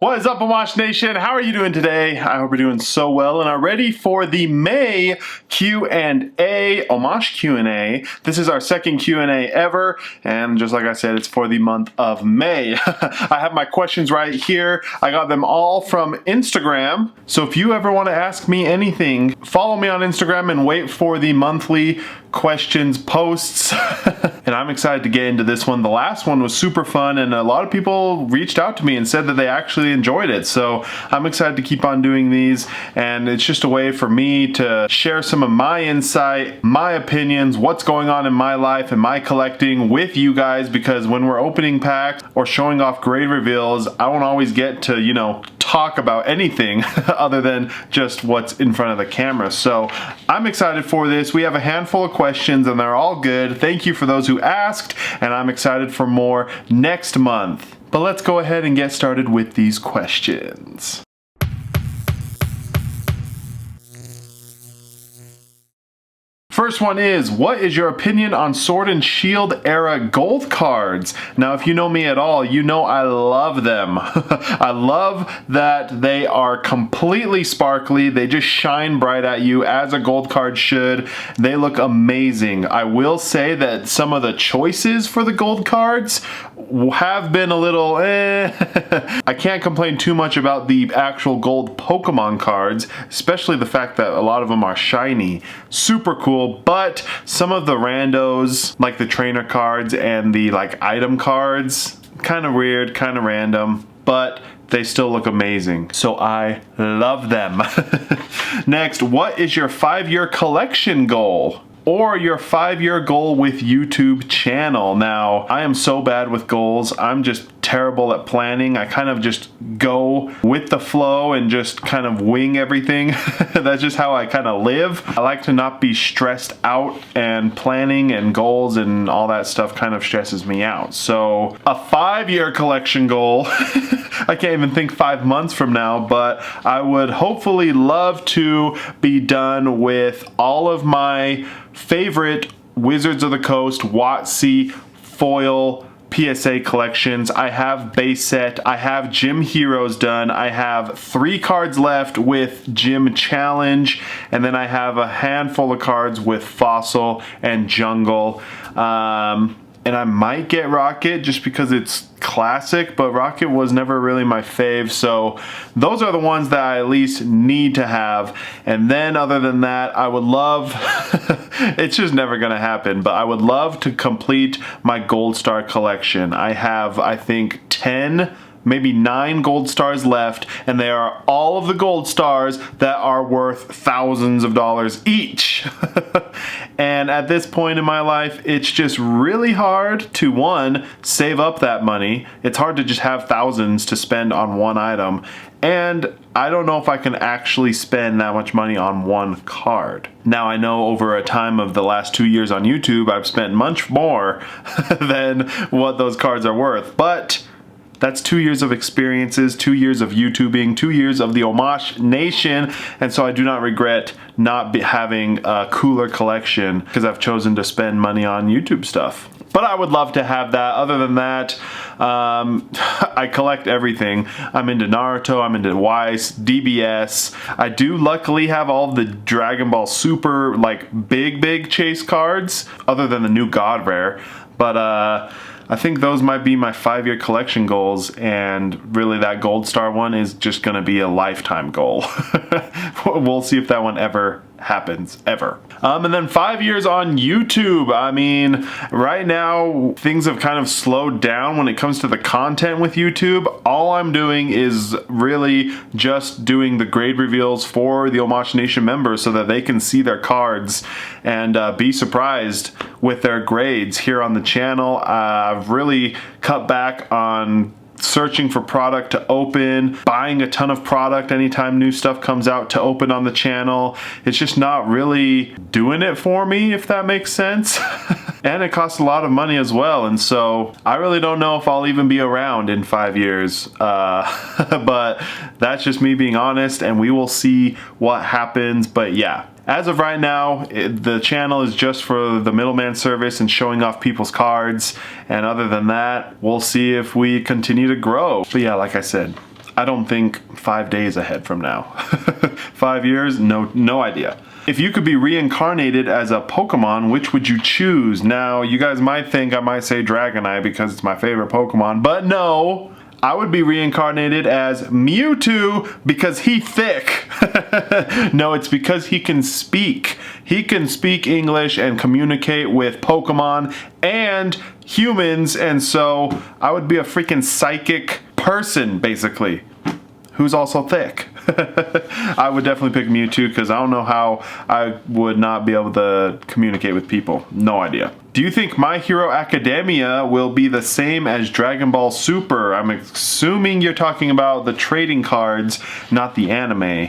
What is up, OMAASH'S Nation? How are you doing today? I hope you're doing so well and are ready for the May Q&A, OMAASH'S Q&A. This is our second Q&A ever, and just like I said, it's for the month of May. I have my questions right here. I got them all from Instagram, so if you ever want to ask me anything, follow me on Instagram and wait for the monthly questions posts. And I'm excited to get into this one. The last one was super fun and a lot of people reached out to me and said that they actually enjoyed it. So I'm excited to keep on doing these, and it's just a way for me to share some of my insight, my opinions, what's going on in my life and my collecting with you guys, because when we're opening packs or showing off grade reveals, I won't always get to, talk about anything other than just what's in front of the camera. So I'm excited for this. We have a handful of questions and they're all good. Thank you for those who asked, and I'm excited for more next month. But let's go ahead and get started with these questions. First one is, what is your opinion on Sword and Shield era gold cards? Now, if you know me at all, you know I love them. I love that they are completely sparkly. They just shine bright at you as a gold card should. They look amazing. I will say that some of the choices for the gold cards have been a little I can't complain too much about the actual gold Pokemon cards, especially the fact that a lot of them are shiny. Super cool. But some of the randos, like the trainer cards and the item cards, kind of weird, kind of random, but they still look amazing. So I love them. Next, what is your 5-year collection goal? Or your 5-year goal with YouTube channel? Now, I am so bad with goals. I'm just terrible at planning. I kind of just go with the flow and just kind of wing everything. That's just how I kind of live. I like to not be stressed out, and planning and goals and all that stuff kind of stresses me out. So a 5-year collection goal, I can't even think 5 months from now, but I would hopefully love to be done with all of my favorite Wizards of the Coast, WotC, foil, PSA collections. I have base set, I have Gym Heroes done, I have 3 cards left with Gym Challenge, and then I have a handful of cards with Fossil and Jungle. And I might get Rocket just because it's classic, but Rocket was never really my fave, so those are the ones that I at least need to have. And then other than that, I would love, it's just never gonna happen, but I would love to complete my Gold Star collection. I have, I think, 10, maybe 9 gold stars left, and they are all of the gold stars that are worth thousands of dollars each. And at this point in my life, it's just really hard to, one, save up that money. It's hard to just have thousands to spend on one item, and I don't know if I can actually spend that much money on one card. Now, I know over a time of the last 2 years on YouTube, I've spent much more than what those cards are worth, but that's 2 years of experiences, 2 years of YouTubing, 2 years of the OMAASH'S Nation, and so I do not regret not having a cooler collection because I've chosen to spend money on YouTube stuff. But I would love to have that. Other than that, I collect everything. I'm into Naruto, I'm into Weiss, DBS. I do luckily have all of the Dragon Ball Super, big chase cards, other than the new God Rare. But I think those might be my 5-year collection goals, and really that Gold Star one is just gonna be a lifetime goal. We'll see if that one ever happens, ever. And then 5 years on YouTube. I mean, right now things have kind of slowed down when it comes to the content with YouTube. All I'm doing is really just doing the grade reveals for the OMAASH'S Nation members so that they can see their cards and be surprised with their grades here on the channel. I've really cut back on searching for product to open, buying a ton of product anytime new stuff comes out to open on the channel. It's just not really doing it for me, if that makes sense. And it costs a lot of money as well, and so I really don't know if I'll even be around in 5 years. But that's just me being honest, and we will see what happens. But yeah, As of right now, the channel is just for the middleman service and showing off people's cards, and other than that, we'll see if we continue to grow. But yeah, like I said, I don't think 5 days ahead from now. 5 years? No idea. If you could be reincarnated as a Pokemon, which would you choose? Now, you guys might think I might say Dragonite because it's my favorite Pokemon, but no! I would be reincarnated as Mewtwo because he thick. No, it's because he can speak. He can speak English and communicate with Pokemon and humans, and so I would be a freaking psychic person, basically, who's also thick. I would definitely pick Mewtwo because I don't know how I would not be able to communicate with people. No idea. Do you think My Hero Academia will be the same as Dragon Ball Super? I'm assuming you're talking about the trading cards, not the anime.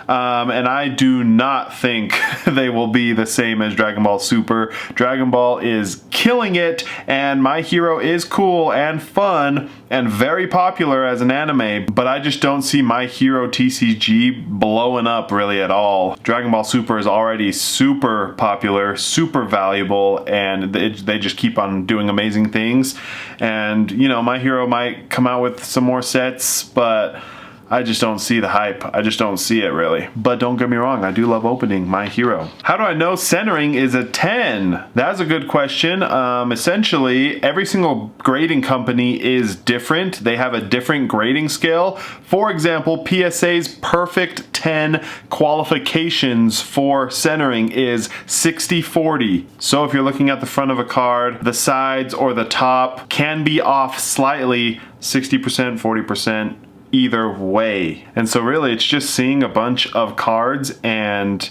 And I do not think they will be the same as Dragon Ball Super. Dragon Ball is killing it, and My Hero is cool and fun and very popular as an anime, but I just don't see My Hero TCG blowing up really at all. Dragon Ball Super is already super popular, super valuable, and they just keep on doing amazing things. And, you know, My Hero might come out with some more sets, but I just don't see the hype. I just don't see it really. But don't get me wrong, I do love opening My Hero. How do I know centering is a 10? That's a good question. Essentially, every single grading company is different. They have a different grading scale. For example, PSA's perfect 10 qualifications for centering is 60-40. So if you're looking at the front of a card, the sides or the top can be off slightly, 60%, 40%. Either way. And so really it's just seeing a bunch of cards and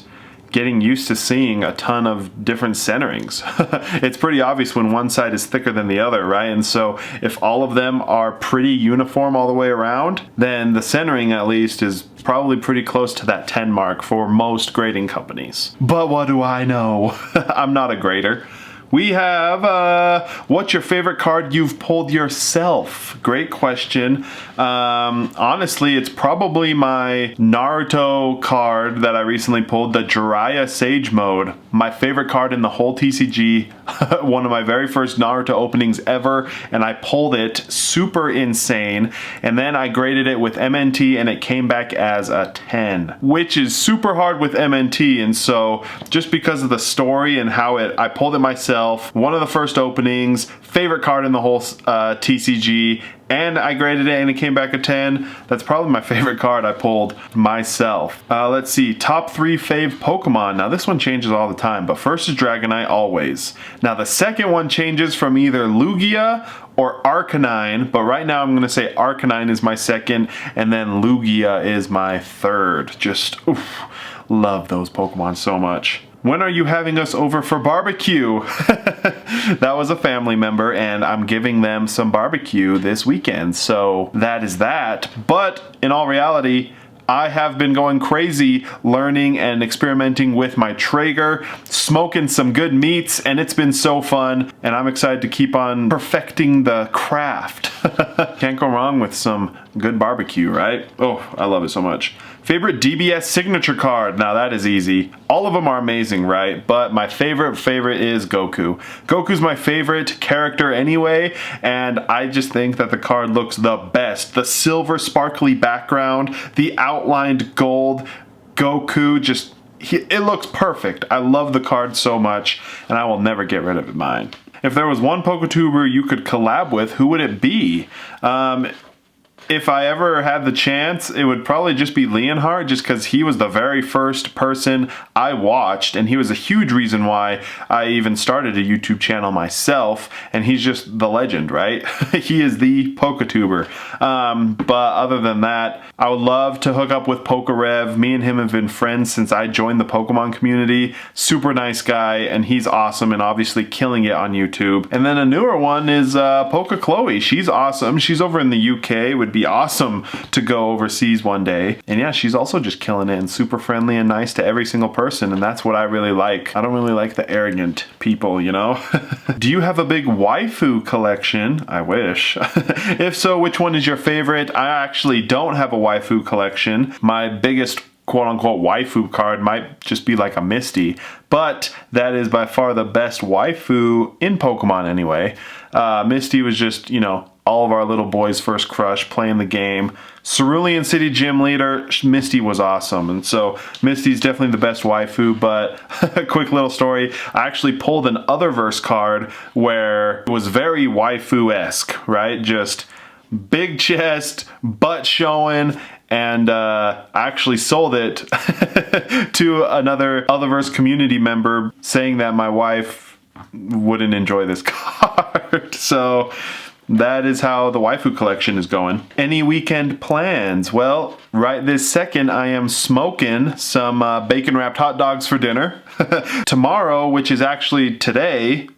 getting used to seeing a ton of different centerings. It's pretty obvious when one side is thicker than the other, right? And so if all of them are pretty uniform all the way around, then the centering at least is probably pretty close to that 10 mark for most grading companies. But what do I know? I'm not a grader. We have, what's your favorite card you've pulled yourself? Great question. Honestly, it's probably my Naruto card that I recently pulled, the Jiraiya Sage Mode. My favorite card in the whole TCG, one of my very first Naruto openings ever, and I pulled it super insane. And then I graded it with MNT and it came back as a 10, which is super hard with MNT. And so just because of the story and how I pulled it myself, one of the first openings, favorite card in the whole TCG, and I graded it and it came back a 10. That's probably my favorite card I pulled myself. Let's see, top 3 fave Pokemon. Now this one changes all the time, but first is Dragonite always. Now the second one changes from either Lugia or Arcanine, but right now I'm going to say Arcanine is my second, and then Lugia is my third. Just, oof, love those Pokemon so much. When are you having us over for barbecue? That was a family member and I'm giving them some barbecue this weekend. So that is that. But in all reality, I have been going crazy learning and experimenting with my Traeger, smoking some good meats, and it's been so fun, and I'm excited to keep on perfecting the craft. Can't go wrong with some good barbecue, right? Oh, I love it so much. Favorite DBS signature card? Now that is easy. All of them are amazing, right? But my favorite is Goku. Goku's my favorite character anyway, and I just think that the card looks the best. The silver sparkly background, the outlined gold, Goku just, it looks perfect. I love the card so much, and I will never get rid of it mine. If there was one Poketuber you could collab with, who would it be? If I ever had the chance, it would probably just be Leonhardt, just because he was the very first person I watched, and he was a huge reason why I even started a YouTube channel myself, and he's just the legend, right? He is the Poketuber. But other than that, I would love to hook up with Pokerev. Me and him have been friends since I joined the Pokemon community. Super nice guy, and he's awesome, and obviously killing it on YouTube. And then a newer one is Chloe. She's awesome. She's over in the UK. Would be awesome to go overseas one day. And yeah, she's also just killing it and super friendly and nice to every single person, and that's what I really like. I don't really like the arrogant people, you know? Do you have a big waifu collection? I wish. If so, which one is your favorite? I actually don't have a waifu collection. My biggest quote-unquote waifu card might just be like a Misty, but that is by far the best waifu in Pokemon anyway. Misty was just, you know, all of our little boys' first crush, playing the game. Cerulean City Gym Leader, Misty was awesome. And so Misty's definitely the best waifu, but a quick little story. I actually pulled an Otherverse card where it was very waifu-esque, right? Just big chest, butt showing, and I actually sold it to another Otherverse community member saying that my wife wouldn't enjoy this card. So that is how the waifu collection is going. Any weekend plans? Well, right this second I am smoking some bacon wrapped hot dogs for dinner. Tomorrow, which is actually today,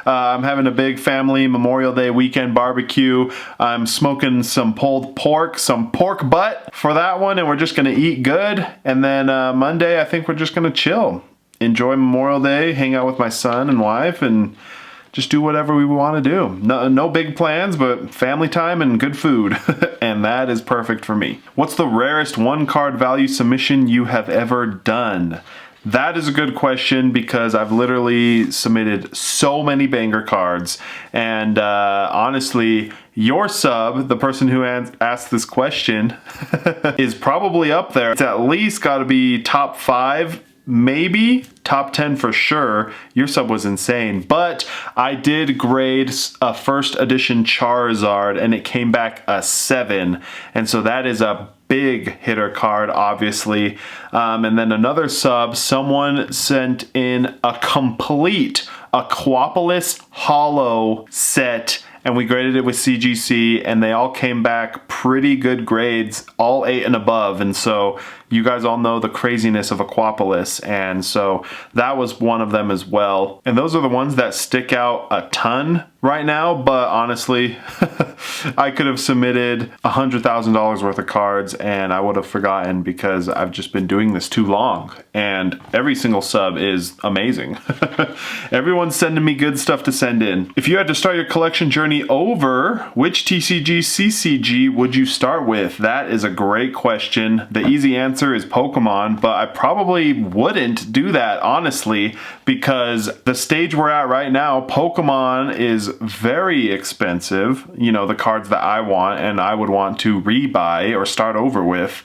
I'm having a big family Memorial Day weekend barbecue. I'm smoking some pulled pork, some pork butt for that one, and we're just gonna eat good. And then Monday, I think we're just gonna chill, enjoy Memorial Day, hang out with my son and wife, and just do whatever we want to do. No big plans, but family time and good food. And that is perfect for me. What's the rarest one card value submission you have ever done? That is a good question because I've literally submitted so many banger cards, and honestly, your sub, the person who asked this question, is probably up there. It's at least got to be top 5, maybe top 10 for sure. Your sub was insane, but I did grade a first edition Charizard and it came back a 7, and so that is a big hitter card, obviously. And then another sub, someone sent in a complete Aquapolis Hollow set, and we graded it with CGC, and they all came back pretty good grades, all 8 and above. And so you guys all know the craziness of Aquapolis, and so that was one of them as well. And those are the ones that stick out a ton right now, but honestly, I could have submitted $100,000 worth of cards and I would have forgotten because I've just been doing this too long, and every single sub is amazing. Everyone's sending me good stuff to send in. If you had to start your collection journey over, which TCG CCG would you start with? That is a great question. The easy answer is Pokemon, but I probably wouldn't do that, honestly, because the stage we're at right now, Pokemon is very expensive. You know, the cards that I want and I would want to rebuy or start over with.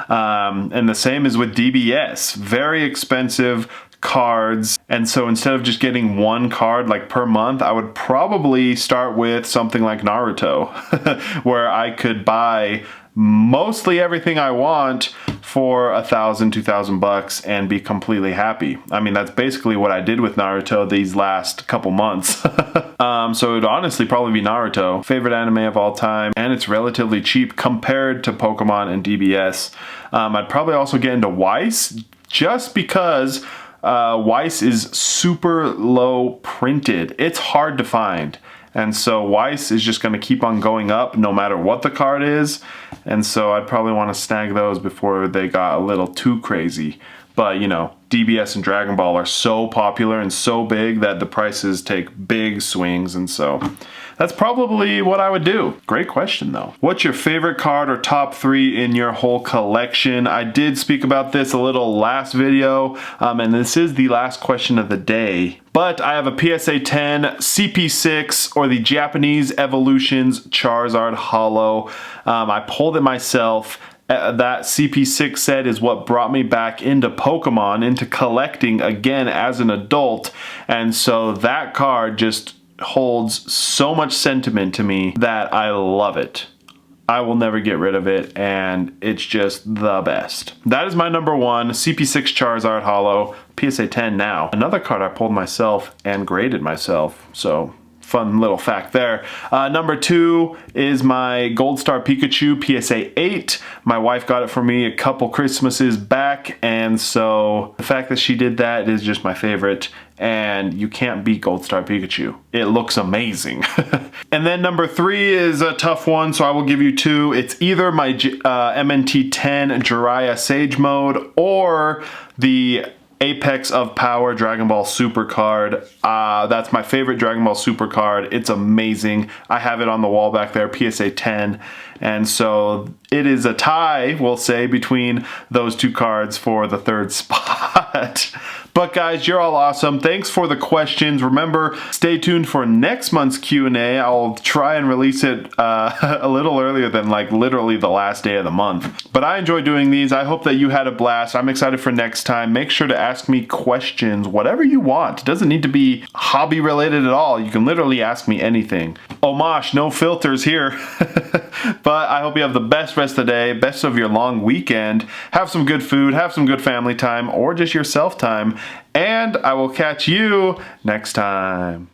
And the same is with DBS. Very expensive cards, and so instead of just getting one card like per month, I would probably start with something like Naruto, where I could buy mostly everything I want for $1,000, $2,000 and be completely happy. I mean, that's basically what I did with Naruto these last couple months. So it would honestly probably be Naruto. Favorite anime of all time, and it's relatively cheap compared to Pokemon and DBS. I'd probably also get into Weiss, just because Weiss is super low printed. It's hard to find. And so Weiss is just going to keep on going up no matter what the card is. And so I'd probably want to snag those before they got a little too crazy. But, you know, DBS and Dragon Ball are so popular and so big that the prices take big swings. And so that's probably what I would do. Great question, though. What's your favorite card or top 3 in your whole collection? I did speak about this a little last video, and this is the last question of the day. But I have a PSA 10, CP6, or the Japanese Evolutions Charizard Holo. I pulled it myself. That CP6 set is what brought me back into Pokemon, into collecting again as an adult. And so that card just holds so much sentiment to me that I love it. I will never get rid of it, and it's just the best. That is my number 1, CP6 Charizard Holo, PSA 10 now. Another card I pulled myself and graded myself, so fun little fact there. Number 2 is my Gold Star Pikachu PSA 8. My wife got it for me a couple Christmases back, and so the fact that she did that is just my favorite, and you can't beat Gold Star Pikachu. It looks amazing. And then number 3 is a tough one, so I will give you 2. It's either my MNT10 Jiraiya Sage Mode or the Apex of Power Dragon Ball Super card. That's my favorite Dragon Ball Super card. It's amazing. I have it on the wall back there, PSA 10. And so it is a tie, we'll say, between those two cards for the third spot. But guys, you're all awesome. Thanks for the questions. Remember, stay tuned for next month's Q&A. I'll try and release it a little earlier than like literally the last day of the month. But I enjoy doing these. I hope that you had a blast. I'm excited for next time. Make sure to ask me questions, whatever you want. It doesn't need to be hobby related at all. You can literally ask me anything. Omash, no filters here. But I hope you have the best rest of the day, best of your long weekend. Have some good food, have some good family time, or just yourself time. And I will catch you next time.